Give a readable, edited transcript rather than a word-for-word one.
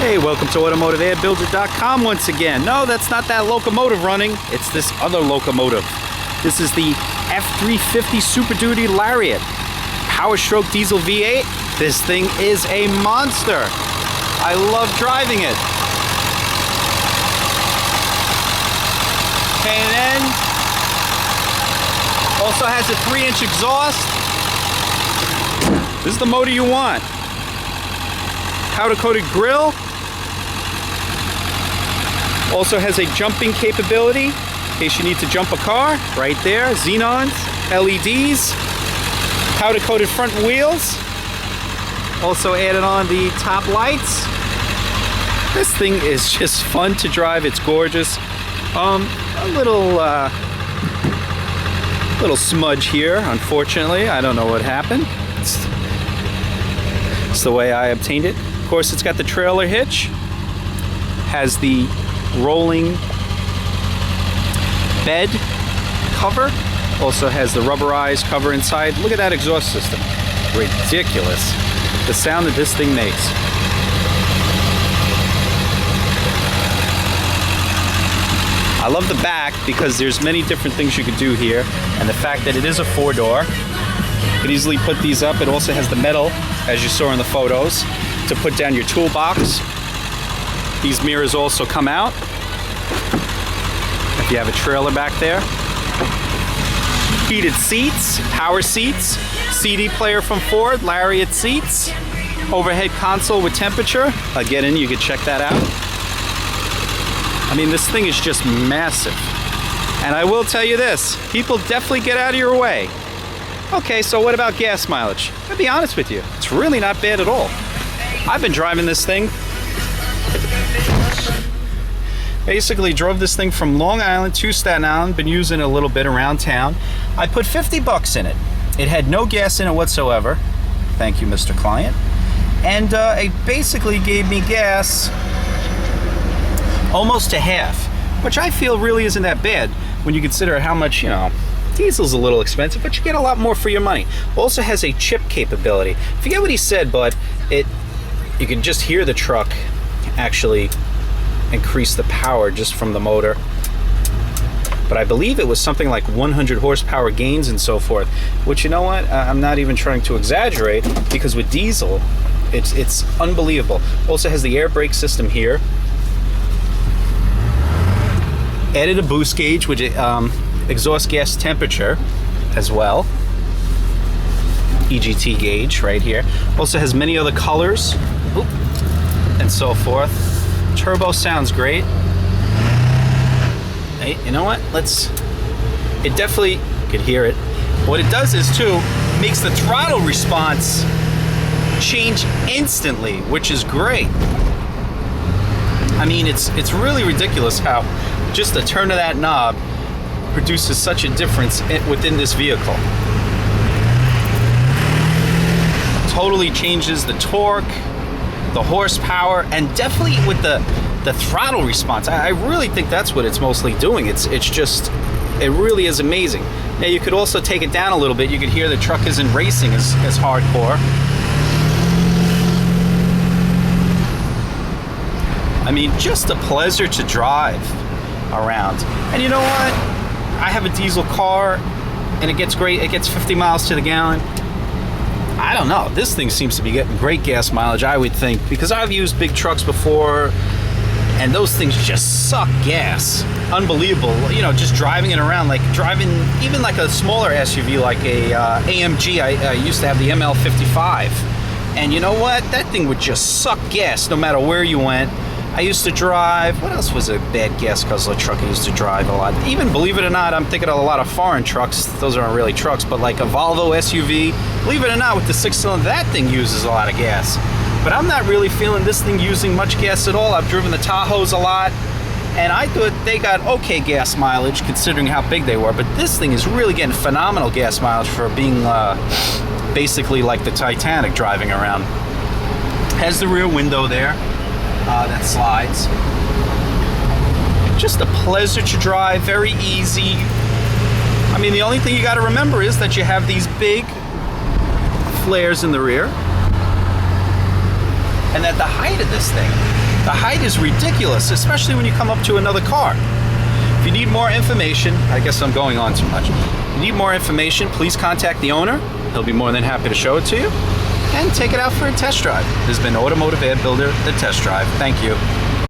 Hey, welcome to AutomotiveAirBuilder.com once again. No, that's not that locomotive running. It's this other locomotive. This is the F350 Super Duty Lariat. Power stroke diesel V8. This thing is a monster. I love driving it. K&N. Also has a 3-inch exhaust. This is the motor you want. Powder-coated grille. Also has a jumping capability in case you need to jump a car. Right there, xenons, LEDs, powder-coated front wheels. Also added on the top lights. This thing is just fun to drive. It's gorgeous. A little smudge here, unfortunately. I don't know what happened. It's the way I obtained it. Of course, it's got the trailer hitch. Has the rolling bed cover. Also has the rubberized cover inside. Look at that exhaust system. Ridiculous. The sound that this thing makes. I love the back because there's many different things you could do here, and the fact that it is a 4-door. You could easily put these up. It also has the metal, as you saw in the photos, to put down your toolbox. These mirrors also come out if you have a trailer back there. Heated seats, power seats, CD player from Ford, Lariat seats, overhead console with temperature. Again, you can check that out. I mean, this thing is just massive. And I will tell you this, people definitely get out of your way. Okay, so what about gas mileage? I'll be honest with you, it's really not bad at all. I've been driving this thing. Basically drove this thing from Long Island to Staten Island, been using it a little bit around town. I put 50 bucks in it. It had no gas in it whatsoever. Thank you, Mr. Client. And it basically gave me gas almost to half, which I feel really isn't that bad when you consider how much, diesel's a little expensive, but you get a lot more for your money. Also has a chip capability. Forget what he said, but you can just hear the truck actually increase the power just from the motor. But I believe it was something like 100 horsepower gains and so forth, which, you know what, I'm not even trying to exaggerate, because with diesel, it's unbelievable. Also has the air brake system here. Added a boost gauge with exhaust gas temperature as well. EGT gauge right here. Also has many other colors and so forth. Turbo sounds great. Hey, you know what? It definitely, you could hear it. What it does is too, makes the throttle response change instantly, which is great. I mean, it's really ridiculous how just a turn of that knob produces such a difference within this vehicle. Totally changes the torque, the horsepower, and definitely with the throttle response. I really think that's what it's mostly doing. It really is amazing. Now you could also take it down a little bit. You could hear the truck isn't racing as hardcore. I mean, just a pleasure to drive around. And you know what? I have a diesel car and it gets great. It gets 50 miles to the gallon. I don't know. This thing seems to be getting great gas mileage, I would think, because I've used big trucks before and those things just suck gas. Unbelievable. Just driving it around, like driving even like a smaller SUV like a AMG. I used to have the ML55. And you know what? That thing would just suck gas no matter where you went. I used to drive, what else was a bad gas guzzler truck I used to drive a lot? Even, believe it or not, I'm thinking of a lot of foreign trucks. Those aren't really trucks, but like a Volvo SUV. Believe it or not, with the 6-cylinder, that thing uses a lot of gas. But I'm not really feeling this thing using much gas at all. I've driven the Tahoes a lot, and I thought they got okay gas mileage considering how big they were. But this thing is really getting phenomenal gas mileage for being basically like the Titanic driving around. Has the rear window there. That slides. Just a pleasure to drive, very easy. I mean, the only thing you got to remember is that you have these big flares in the rear, and that the height of this thing The height is ridiculous, especially when you come up to another car. If you need more information, I guess I'm going on too much. If you need more information, please contact the owner. He'll be more than happy to show it to you. And take it out for a test drive. This has been Automotive Ad Builder, the test drive. Thank you.